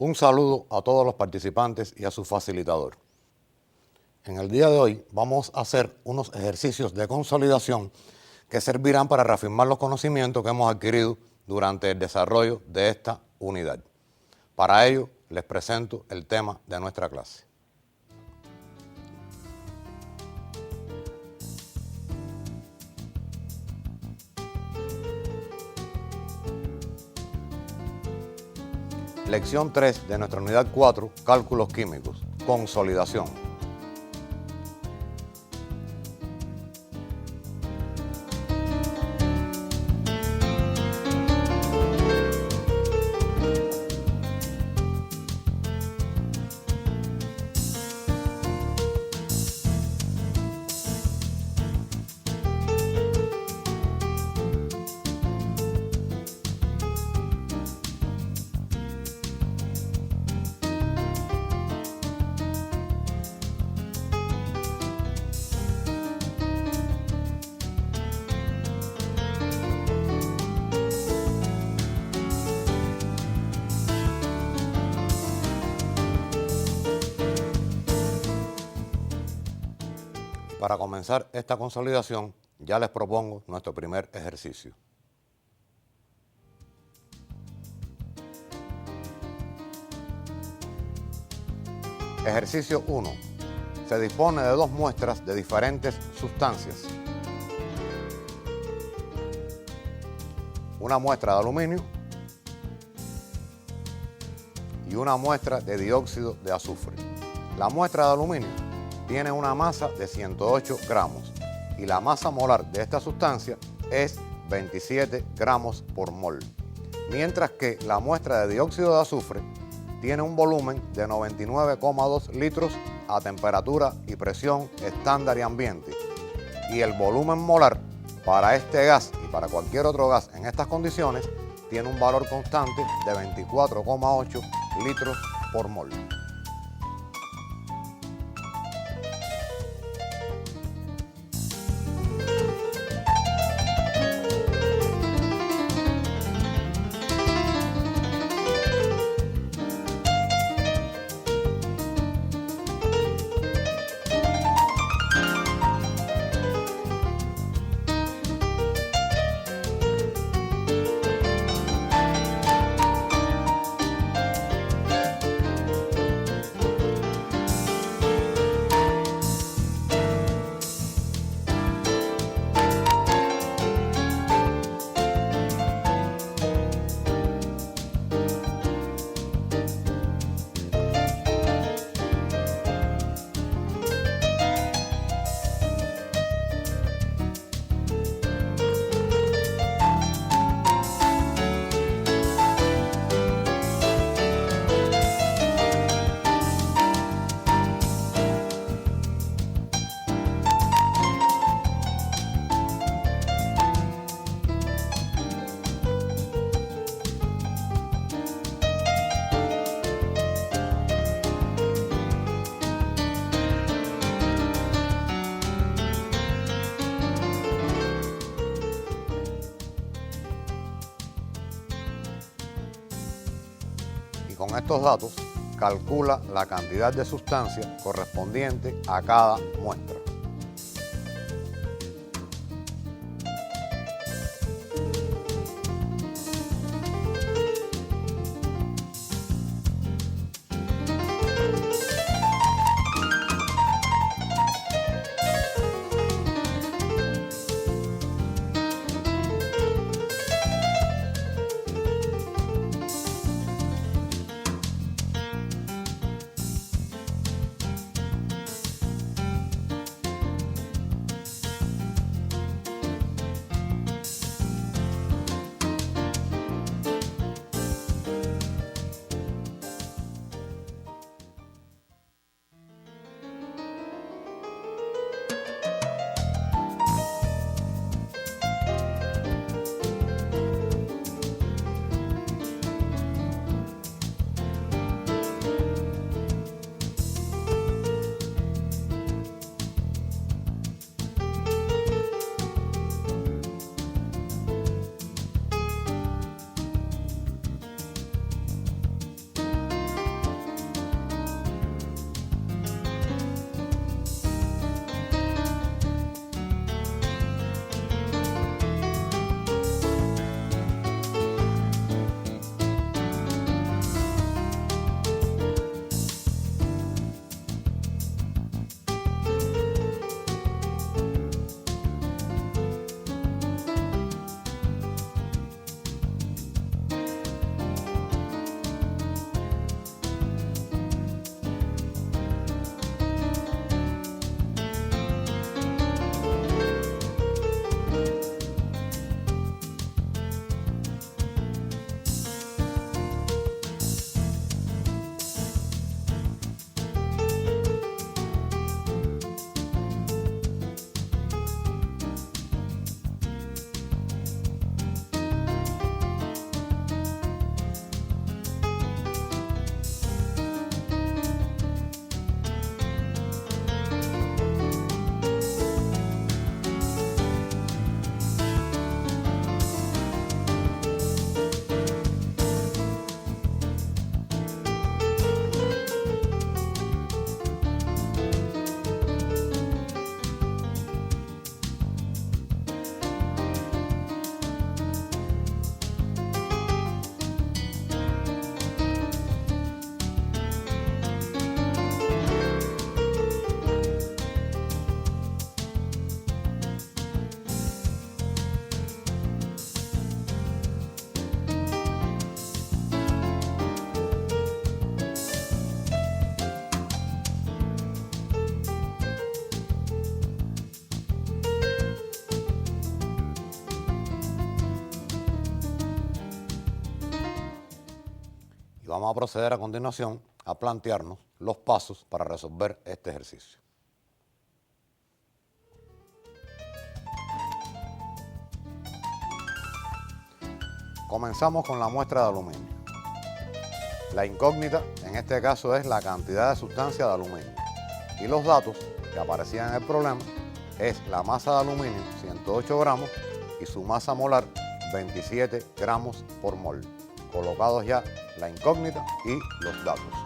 Un saludo a todos los participantes y a su facilitador. En el día de hoy vamos a hacer unos ejercicios de consolidación que servirán para reafirmar los conocimientos que hemos adquirido durante el desarrollo de esta unidad. Para ello, les presento el tema de nuestra clase. Lección 3 de nuestra unidad 4, Cálculos Químicos, Consolidación. Para comenzar esta consolidación, ya les propongo nuestro primer ejercicio. Ejercicio 1. Se dispone de dos muestras de diferentes sustancias. Una muestra de aluminio y una muestra de dióxido de azufre. La muestra de aluminio tiene una masa de 108 gramos y la masa molar de esta sustancia es 27 gramos por mol, mientras que la muestra de dióxido de azufre tiene un volumen de 99,2 litros a temperatura y presión estándar y ambiente, y el volumen molar para este gas y para cualquier otro gas en estas condiciones tiene un valor constante de 24,8 litros por mol. Con estos datos, calcula la cantidad de sustancia correspondiente a cada muestra. vamos a proceder a continuación a plantearnos los pasos para resolver este ejercicio. Comenzamos con la muestra de aluminio. La incógnita en este caso es la cantidad de sustancia de aluminio y los datos que aparecían en el problema es la masa de aluminio 108 gramos y su masa molar 27 gramos por mol. Colocados ya la incógnita y los datos.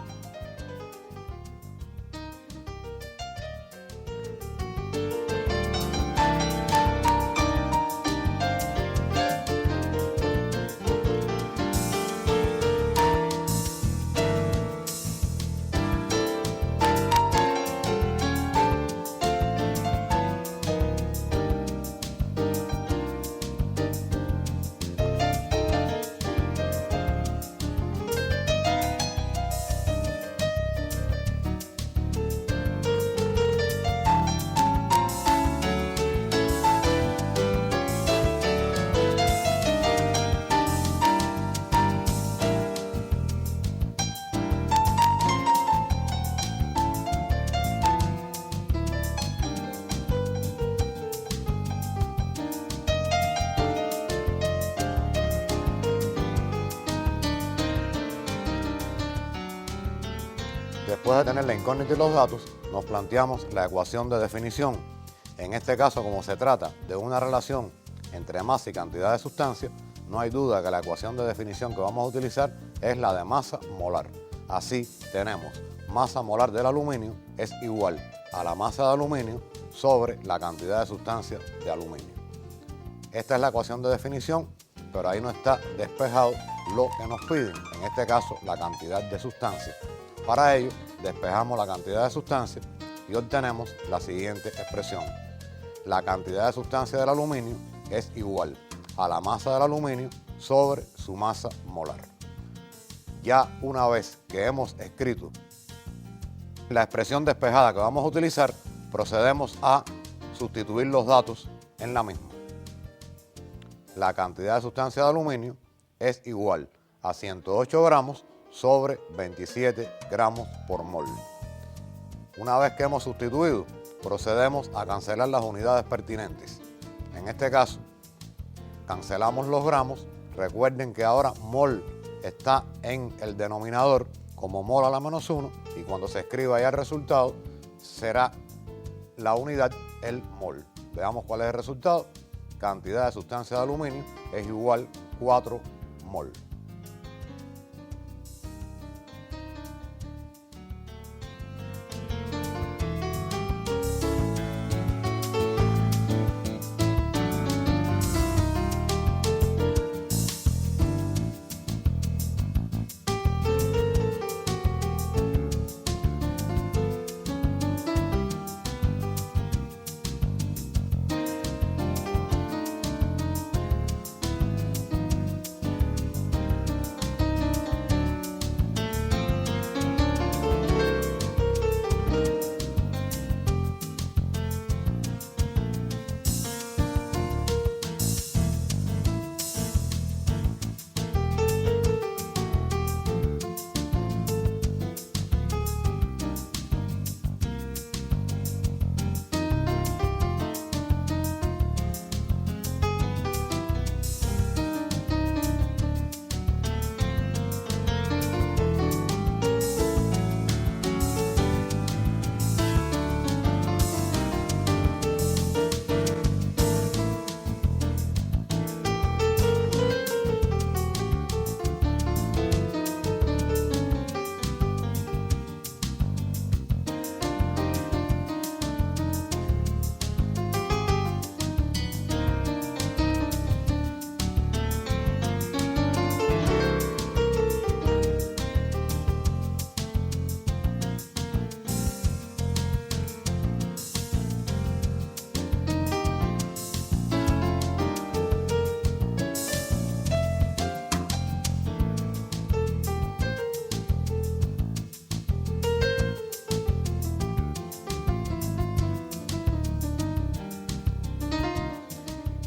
Después de tener la incógnita y los datos, nos planteamos la ecuación de definición. En este caso, como se trata de una relación entre masa y cantidad de sustancia, no hay duda que la ecuación de definición que vamos a utilizar es la de masa molar. Así tenemos masa molar del aluminio es igual a la masa de aluminio sobre la cantidad de sustancia de aluminio. Esta es la ecuación de definición, pero ahí no está despejado lo que nos piden, en este caso la cantidad de sustancia. Para ello, despejamos la cantidad de sustancia y obtenemos la siguiente expresión. La cantidad de sustancia del aluminio es igual a la masa del aluminio sobre su masa molar. Ya una vez que hemos escrito la expresión despejada que vamos a utilizar, procedemos a sustituir los datos en la misma. La cantidad de sustancia de aluminio es igual a 108 gramos sobre 27 gramos por mol. Una vez que hemos sustituido, procedemos a cancelar las unidades pertinentes. En este caso, cancelamos los gramos. Recuerden que ahora mol está en el denominador como mol a la menos 1 y cuando se escriba ya el resultado será la unidad el mol. Veamos cuál es el resultado. Cantidad de sustancia de aluminio es igual 4 mol.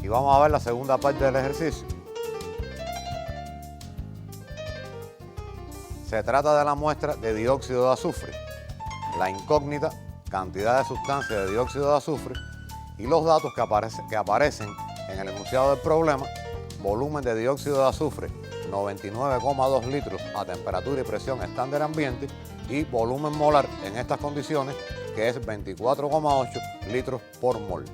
Y vamos a ver la segunda parte del ejercicio. Se trata de la muestra de dióxido de azufre, la incógnita cantidad de sustancia de dióxido de azufre y los datos que aparecen en el enunciado del problema: volumen de dióxido de azufre 99,2 litros a temperatura y presión estándar ambiente y volumen molar en estas condiciones, que es 24,8 litros por mol.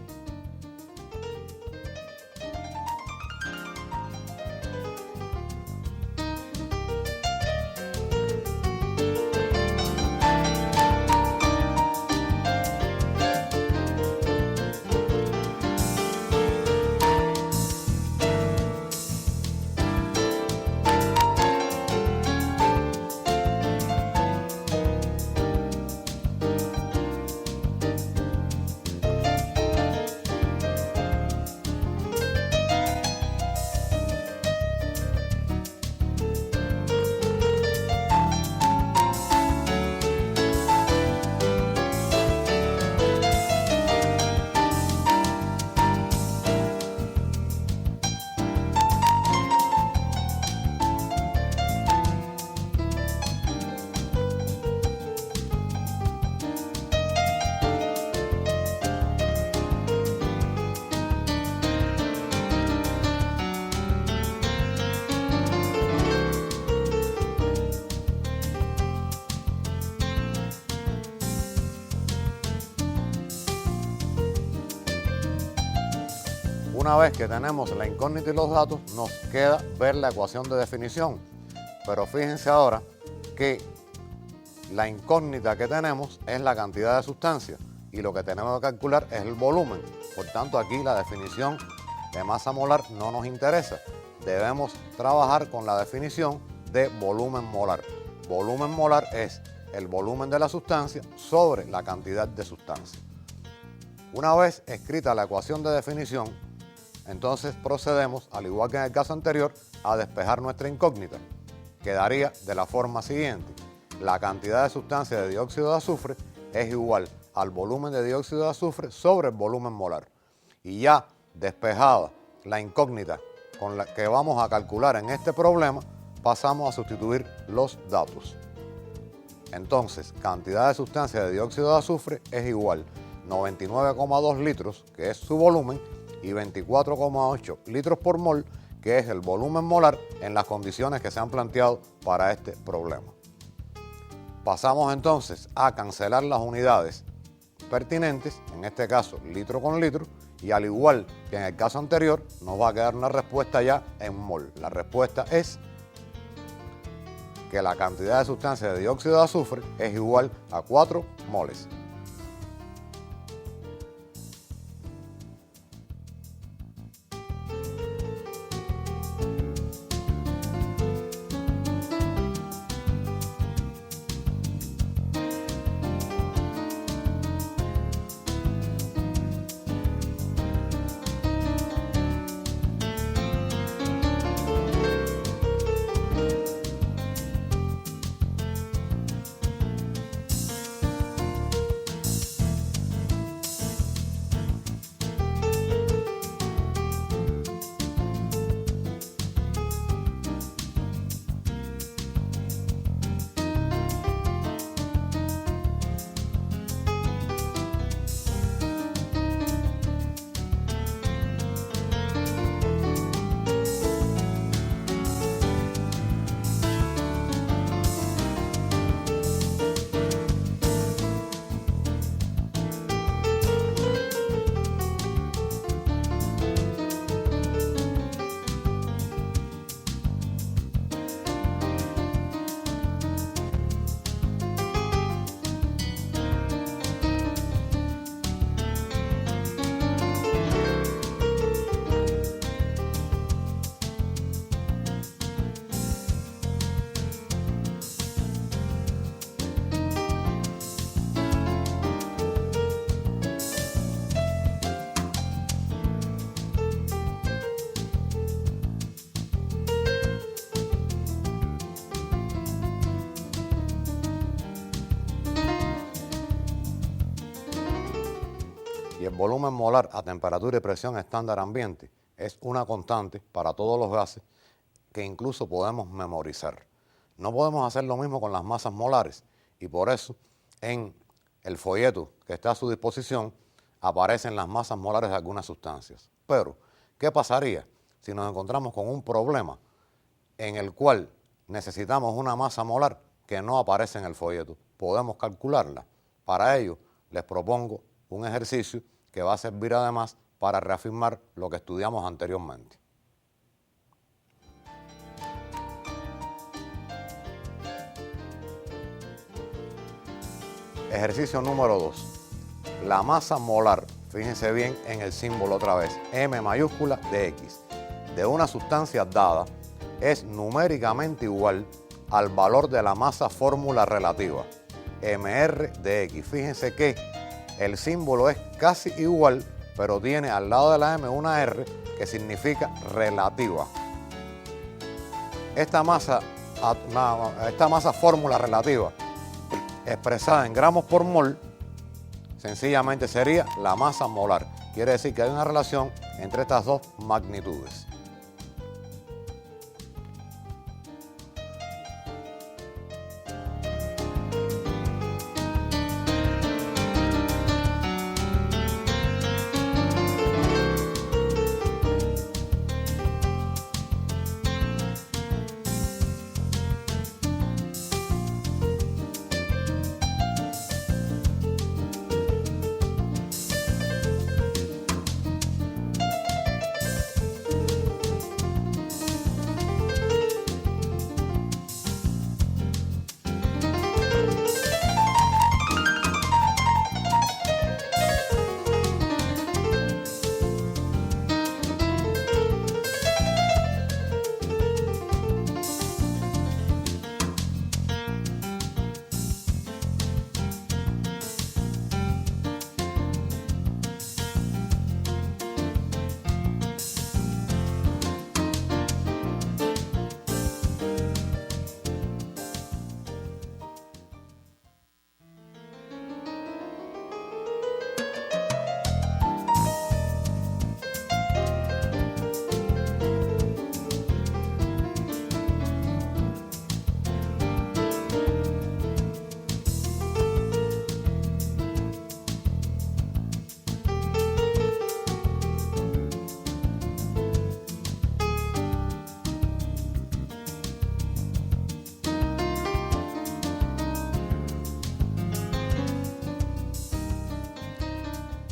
Una vez que tenemos la incógnita y los datos, nos queda ver la ecuación de definición. Pero fíjense ahora que la incógnita que tenemos es la cantidad de sustancia y lo que tenemos que calcular es el volumen. Por tanto, aquí la definición de masa molar no nos interesa. Debemos trabajar con la definición de volumen molar. Volumen molar es el volumen de la sustancia sobre la cantidad de sustancia. Una vez escrita la ecuación de definición, entonces procedemos, al igual que en el caso anterior, a despejar nuestra incógnita. Quedaría de la forma siguiente: la cantidad de sustancia de dióxido de azufre es igual al volumen de dióxido de azufre sobre el volumen molar. Y ya despejada la incógnita con la que vamos a calcular en este problema, pasamos a sustituir los datos. Entonces, cantidad de sustancia de dióxido de azufre es igual 99,2 litros, que es su volumen, y 24,8 litros por mol, que es el volumen molar en las condiciones que se han planteado para este problema. Pasamos entonces a cancelar las unidades pertinentes, en este caso litro con litro, y al igual que en el caso anterior, nos va a quedar una respuesta ya en mol. La respuesta es que la cantidad de sustancia de dióxido de azufre es igual a 4 moles. Y el volumen molar a temperatura y presión estándar ambiente es una constante para todos los gases que incluso podemos memorizar. No podemos hacer lo mismo con las masas molares y por eso en el folleto que está a su disposición aparecen las masas molares de algunas sustancias. Pero, ¿qué pasaría si nos encontramos con un problema en el cual necesitamos una masa molar que no aparece en el folleto? Podemos calcularla. Para ello, les propongo un ejercicio que va a servir además para reafirmar lo que estudiamos anteriormente. Ejercicio número 2. La masa molar, fíjense bien en el símbolo otra vez, M mayúscula de X, de una sustancia dada es numéricamente igual al valor de la masa fórmula relativa, Mr de X. Fíjense que el símbolo es casi igual, pero tiene al lado de la M una R que significa relativa. Esta masa fórmula relativa expresada en gramos por mol, sencillamente sería la masa molar. Quiere decir que hay una relación entre estas dos magnitudes.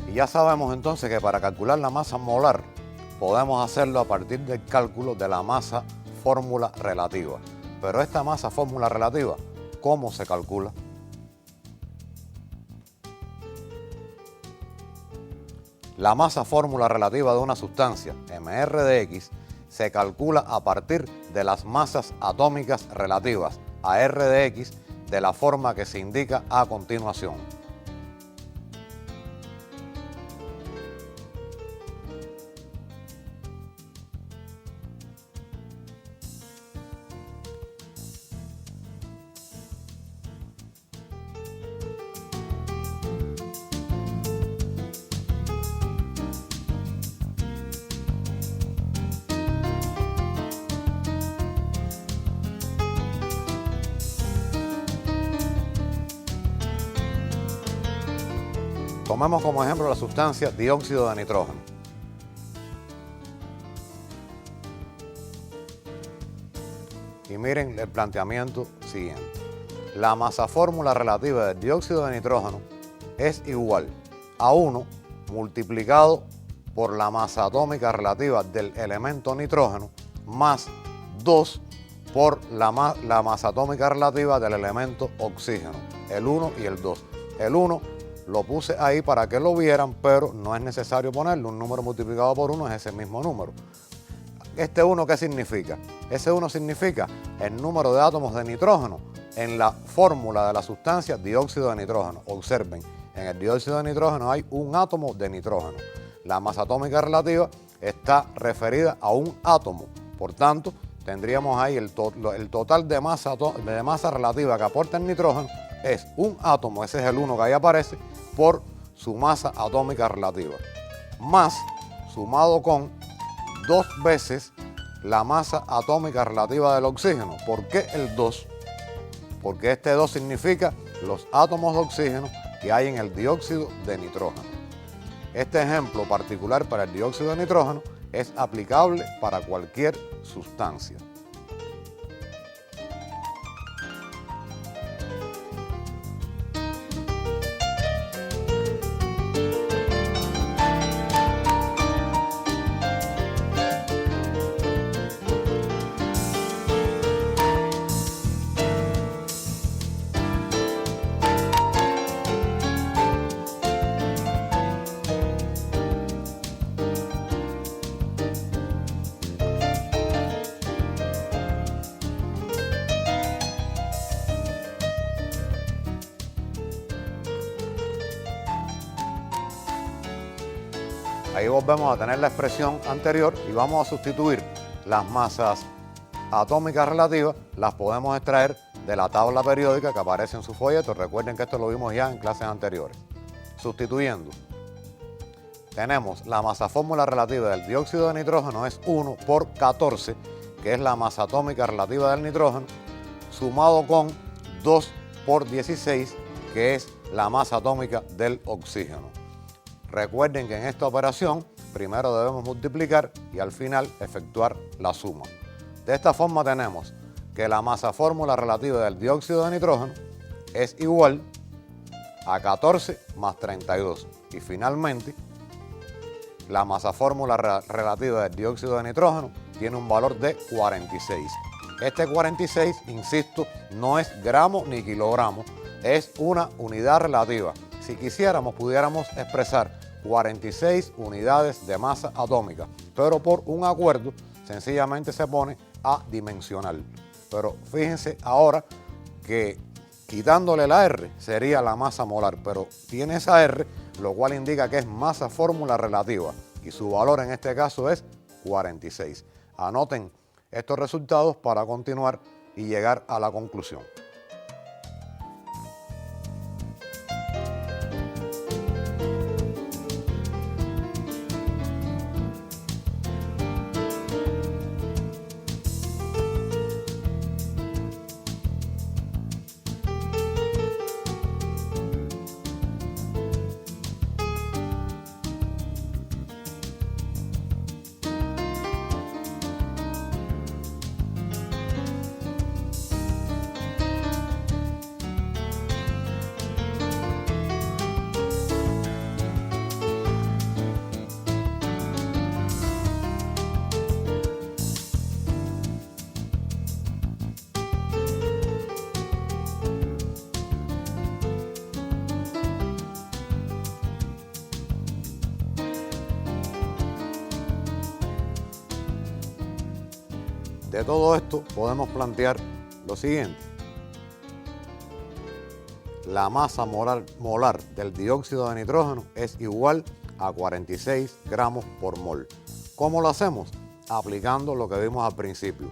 Y ya sabemos entonces que para calcular la masa molar podemos hacerlo a partir del cálculo de la masa fórmula relativa. Pero esta masa fórmula relativa, ¿cómo se calcula? La masa fórmula relativa de una sustancia, Mr de X, se calcula a partir de las masas atómicas relativas a R de X de la forma que se indica a continuación. Tomemos como ejemplo la sustancia dióxido de nitrógeno. Y miren el planteamiento siguiente. La masa fórmula relativa del dióxido de nitrógeno es igual a 1 multiplicado por la masa atómica relativa del elemento nitrógeno más 2 por la masa atómica relativa del elemento oxígeno, el 1 y el 2. El 1 lo puse ahí para que lo vieran, pero no es necesario ponerlo. Un número multiplicado por 1 es ese mismo número. ¿Este 1 qué significa? Ese 1 significa el número de átomos de nitrógeno en la fórmula de la sustancia dióxido de nitrógeno. Observen, en el dióxido de nitrógeno hay un átomo de nitrógeno. La masa atómica relativa está referida a un átomo. Por tanto, tendríamos ahí el total de masa relativa que aporta el nitrógeno es un átomo, ese es el 1 que ahí aparece, por su masa atómica relativa, más sumado con 2 veces la masa atómica relativa del oxígeno. ¿Por qué el 2? porque este 2 significa los átomos de oxígeno que hay en el dióxido de nitrógeno. Este ejemplo particular para el dióxido de nitrógeno es aplicable para cualquier sustancia. Ahí volvemos a tener la expresión anterior y vamos a sustituir las masas atómicas relativas, las podemos extraer de la tabla periódica que aparece en su folleto. Recuerden que esto lo vimos ya en clases anteriores. Sustituyendo, tenemos la masa fórmula relativa del dióxido de nitrógeno es 1 por 14, que es la masa atómica relativa del nitrógeno, sumado con 2 por 16, que es la masa atómica del oxígeno. Recuerden que en esta operación primero debemos multiplicar y al final efectuar la suma. De esta forma tenemos que la masa fórmula relativa del dióxido de nitrógeno es igual a 14 más 32. Y finalmente, la masa fórmula relativa del dióxido de nitrógeno tiene un valor de 46. Este 46, insisto, no es gramo ni kilogramo, es una unidad relativa. Si quisiéramos, pudiéramos expresar 46 unidades de masa atómica, pero por un acuerdo sencillamente se pone adimensional. Pero fíjense ahora que quitándole la R sería la masa molar, pero tiene esa R, lo cual indica que es masa fórmula relativa y su valor en este caso es 46. Anoten estos resultados para continuar y llegar a la conclusión. De todo esto podemos plantear lo siguiente. La masa molar del dióxido de nitrógeno es igual a 46 gramos por mol. ¿Cómo lo hacemos? Aplicando lo que vimos al principio.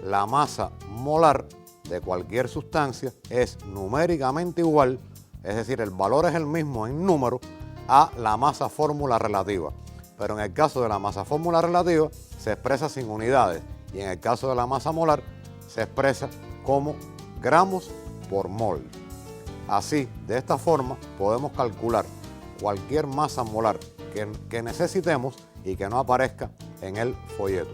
La masa molar de cualquier sustancia es numéricamente igual, es decir, el valor es el mismo en número, a la masa fórmula relativa. Pero en el caso de la masa fórmula relativa se expresa sin unidades. Y en el caso de la masa molar se expresa como gramos por mol. Así, de esta forma, podemos calcular cualquier masa molar que necesitemos y que no aparezca en el folleto.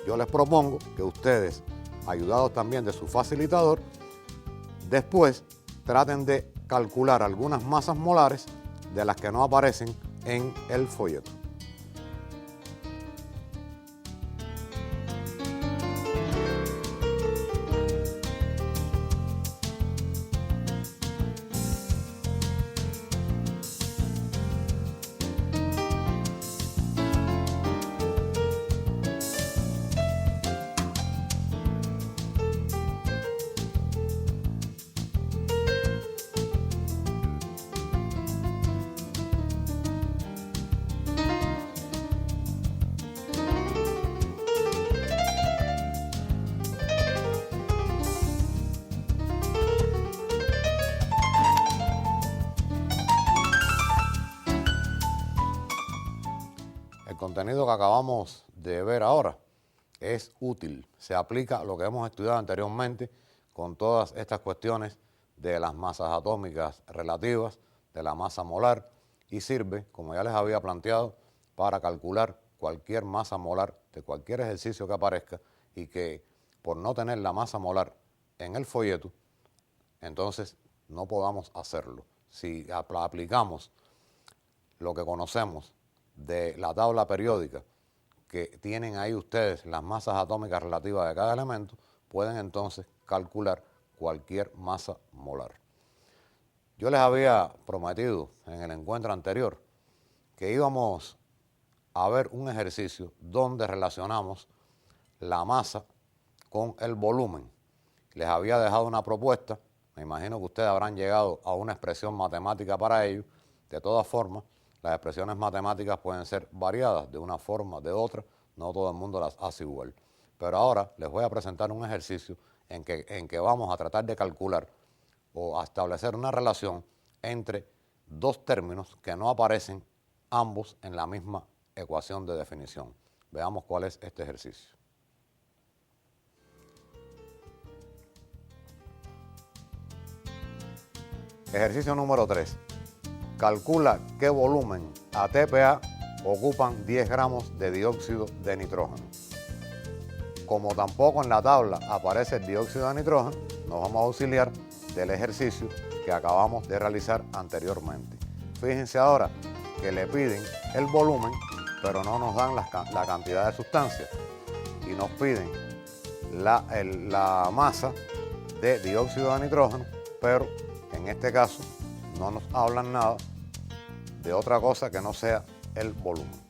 Yo les propongo que ustedes, ayudados también de su facilitador, después traten de calcular algunas masas molares de las que no aparecen en el folleto. El contenido que acabamos de ver ahora es útil, se aplica a lo que hemos estudiado anteriormente con todas estas cuestiones de las masas atómicas relativas, de la masa molar, y sirve, como ya les había planteado, para calcular cualquier masa molar de cualquier ejercicio que aparezca y que por no tener la masa molar en el folleto, entonces no podamos hacerlo. Si aplicamos lo que conocemos de la tabla periódica que tienen ahí ustedes, las masas atómicas relativas de cada elemento, pueden entonces calcular cualquier masa molar. Yo les había prometido en el encuentro anterior que íbamos a ver un ejercicio donde relacionamos la masa con el volumen. Les había dejado una propuesta, me imagino que ustedes habrán llegado a una expresión matemática para ello. De todas formas, las expresiones matemáticas pueden ser variadas de una forma, de otra, no todo el mundo las hace igual. Pero ahora les voy a presentar un ejercicio en que vamos a tratar de calcular o a establecer una relación entre dos términos que no aparecen ambos en la misma ecuación de definición. Veamos cuál es este ejercicio. Ejercicio número 3. Calcula qué volumen ATPA ocupan 10 gramos de dióxido de nitrógeno. Como tampoco en la tabla aparece el dióxido de nitrógeno, nos vamos a auxiliar del ejercicio que acabamos de realizar anteriormente. Fíjense ahora que le piden el volumen, pero no nos dan la cantidad de sustancia y nos piden la masa de dióxido de nitrógeno, pero en este caso no nos hablan nada de otra cosa que no sea el volumen.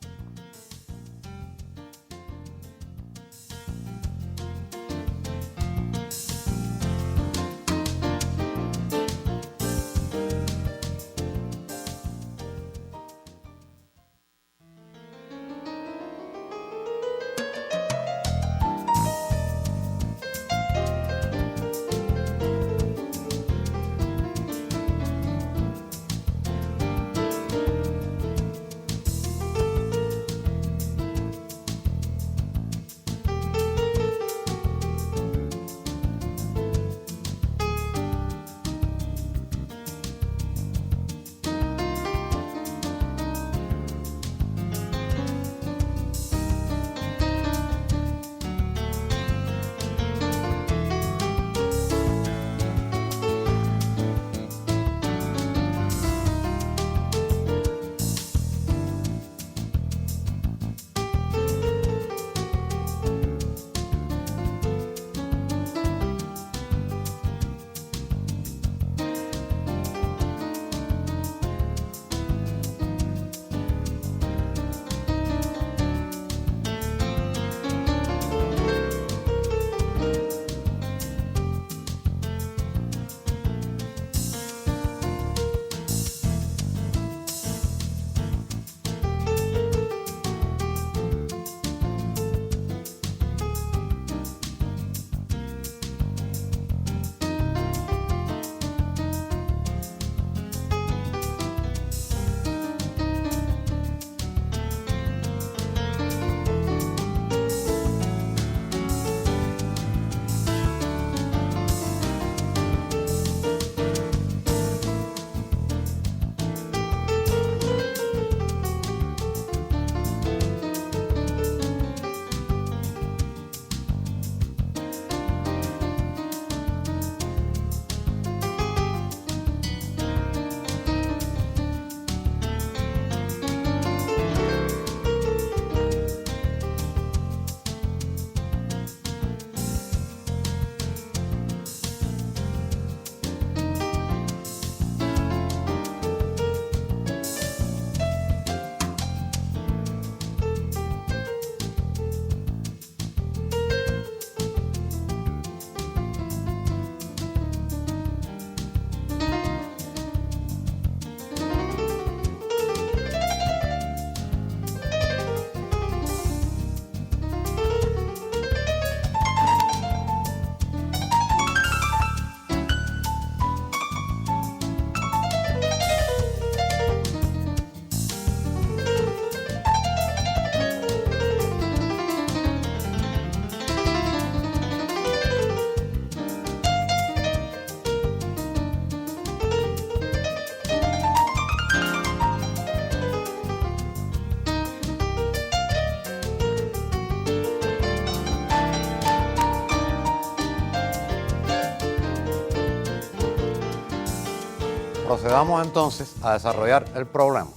Procedamos entonces a desarrollar el problema.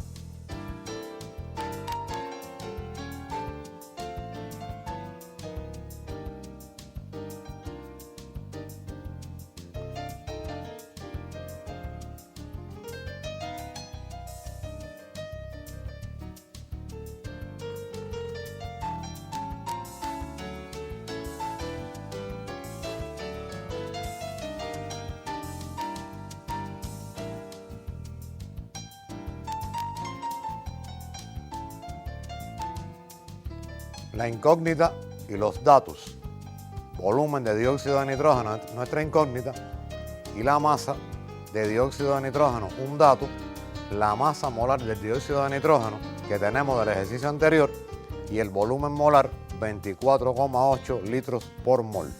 La incógnita y los datos. Volumen de dióxido de nitrógeno es nuestra incógnita y la masa de dióxido de nitrógeno, un dato, la masa molar del dióxido de nitrógeno que tenemos del ejercicio anterior y el volumen molar 24,8 litros por mol.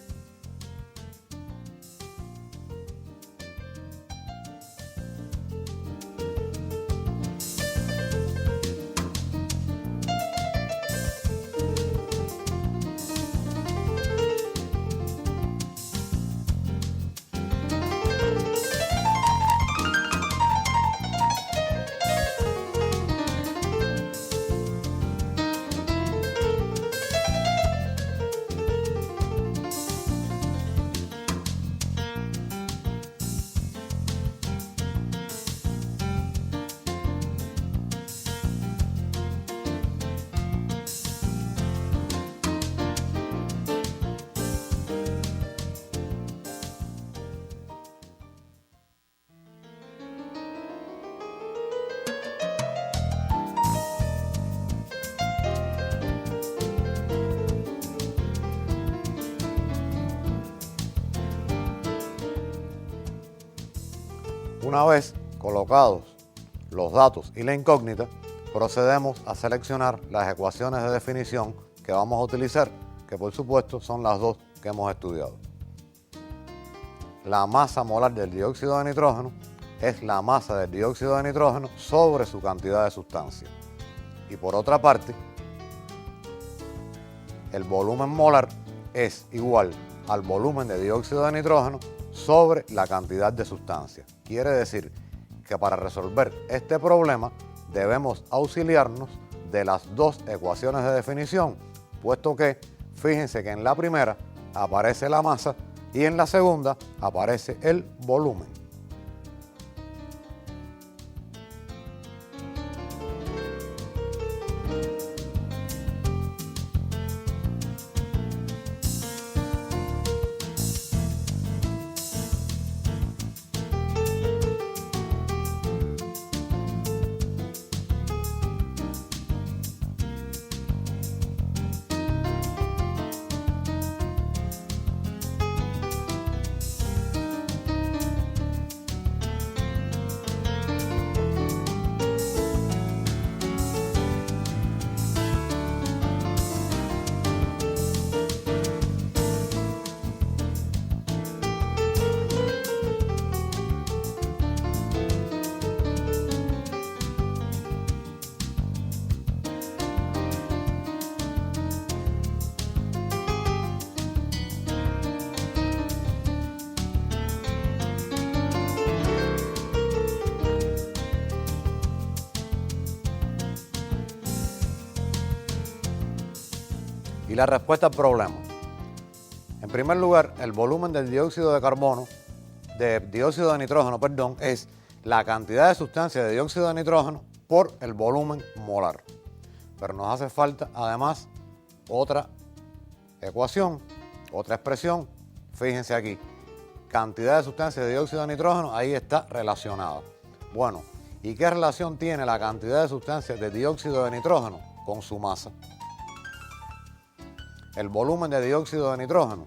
Una vez colocados los datos y la incógnita, procedemos a seleccionar las ecuaciones de definición que vamos a utilizar, que por supuesto son las dos que hemos estudiado. La masa molar del dióxido de nitrógeno es la masa del dióxido de nitrógeno sobre su cantidad de sustancia. Y por otra parte, el volumen molar es igual al volumen de dióxido de nitrógeno sobre la cantidad de sustancia. Quiere decir que para resolver este problema debemos auxiliarnos de las dos ecuaciones de definición, puesto que fíjense que en la primera aparece la masa y en la segunda aparece el volumen. Y la respuesta al problema. En primer lugar, el volumen del dióxido de nitrógeno, es la cantidad de sustancia de dióxido de nitrógeno por el volumen molar. Pero nos hace falta además otra ecuación, otra expresión. Fíjense aquí, cantidad de sustancia de dióxido de nitrógeno, ahí está relacionada. Bueno, ¿y qué relación tiene la cantidad de sustancia de dióxido de nitrógeno con su masa? El volumen de dióxido de nitrógeno,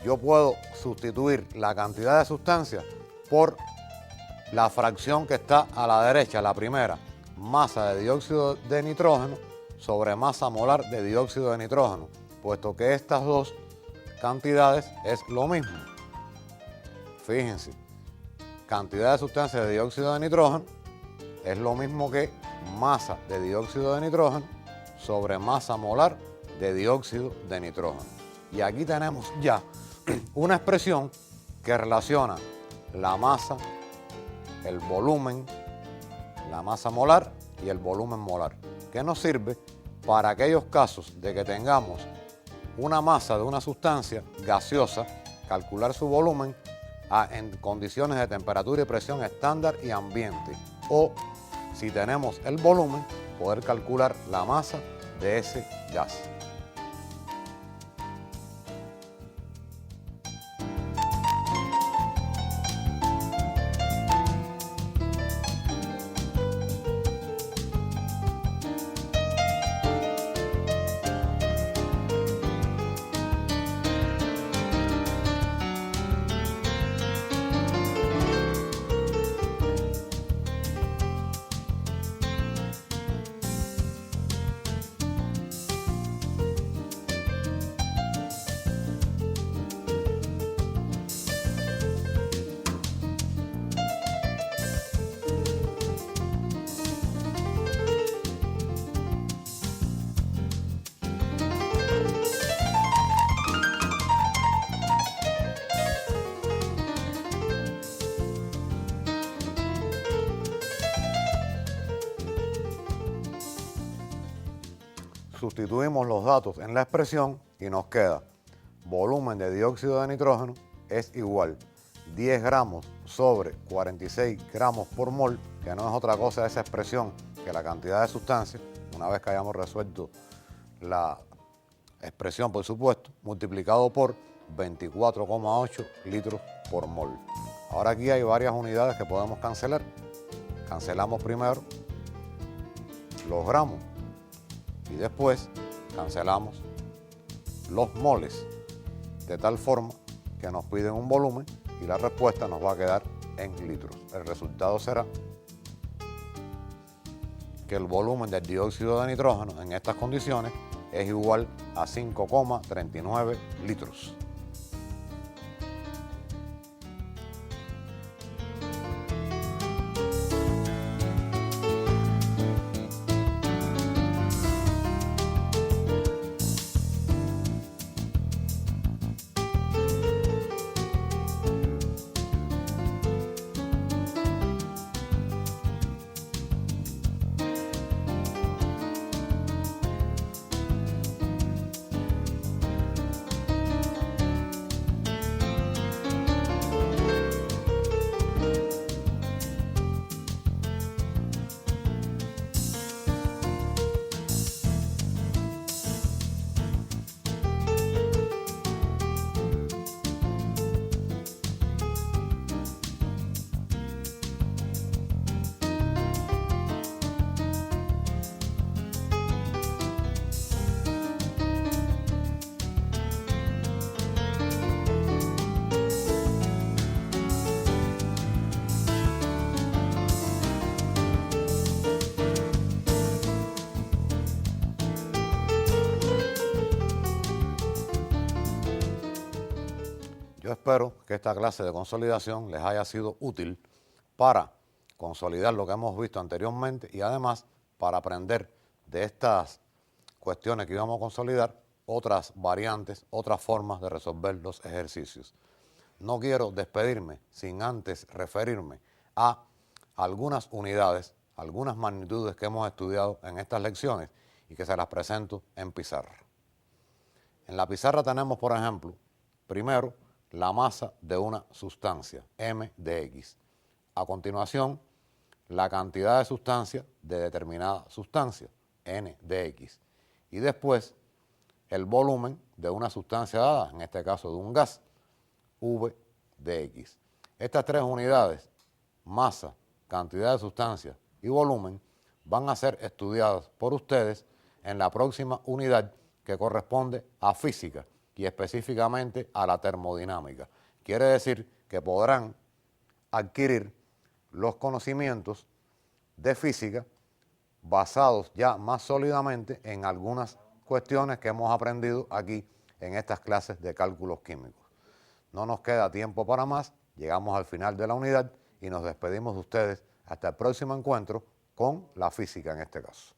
yo puedo sustituir la cantidad de sustancia por la fracción que está a la derecha, la primera, masa de dióxido de nitrógeno sobre masa molar de dióxido de nitrógeno, puesto que estas dos cantidades es lo mismo. Fíjense, cantidad de sustancia de dióxido de nitrógeno es lo mismo que masa de dióxido de nitrógeno sobre masa molar de dióxido de nitrógeno. Y aquí tenemos ya una expresión que relaciona la masa el volumen, la masa molar y el volumen molar, que nos sirve para aquellos casos de que tengamos una masa de una sustancia gaseosa, calcular su volumen en condiciones de temperatura y presión estándar y ambiente, o si tenemos el volumen, poder calcular la masa de ese gas. Sustituimos los datos en la expresión y nos queda volumen de dióxido de nitrógeno es igual 10 gramos sobre 46 gramos por mol, que no es otra cosa esa expresión que la cantidad de sustancia, una vez que hayamos resuelto la expresión, por supuesto, multiplicado por 24,8 litros por mol. Ahora aquí hay varias unidades que podemos cancelar. Cancelamos primero los gramos y después cancelamos los moles, de tal forma que nos piden un volumen y la respuesta nos va a quedar en litros. El resultado será que el volumen del dióxido de nitrógeno en estas condiciones es igual a 5,39 litros. Yo espero que esta clase de consolidación les haya sido útil para consolidar lo que hemos visto anteriormente y además para aprender de estas cuestiones que íbamos a consolidar otras variantes, otras formas de resolver los ejercicios. No quiero despedirme sin antes referirme a algunas unidades, algunas magnitudes que hemos estudiado en estas lecciones y que se las presento en pizarra. En la pizarra tenemos, por ejemplo, primero, la masa de una sustancia, m de x. A continuación, la cantidad de sustancia de determinada sustancia, n de x. Y después, el volumen de una sustancia dada, en este caso de un gas, v de x. Estas tres unidades, masa, cantidad de sustancia y volumen, van a ser estudiadas por ustedes en la próxima unidad que corresponde a física y específicamente a la termodinámica. Quiere decir que podrán adquirir los conocimientos de física basados ya más sólidamente en algunas cuestiones que hemos aprendido aquí en estas clases de cálculos químicos. No nos queda tiempo para más, llegamos al final de la unidad y nos despedimos de ustedes hasta el próximo encuentro con la física en este caso.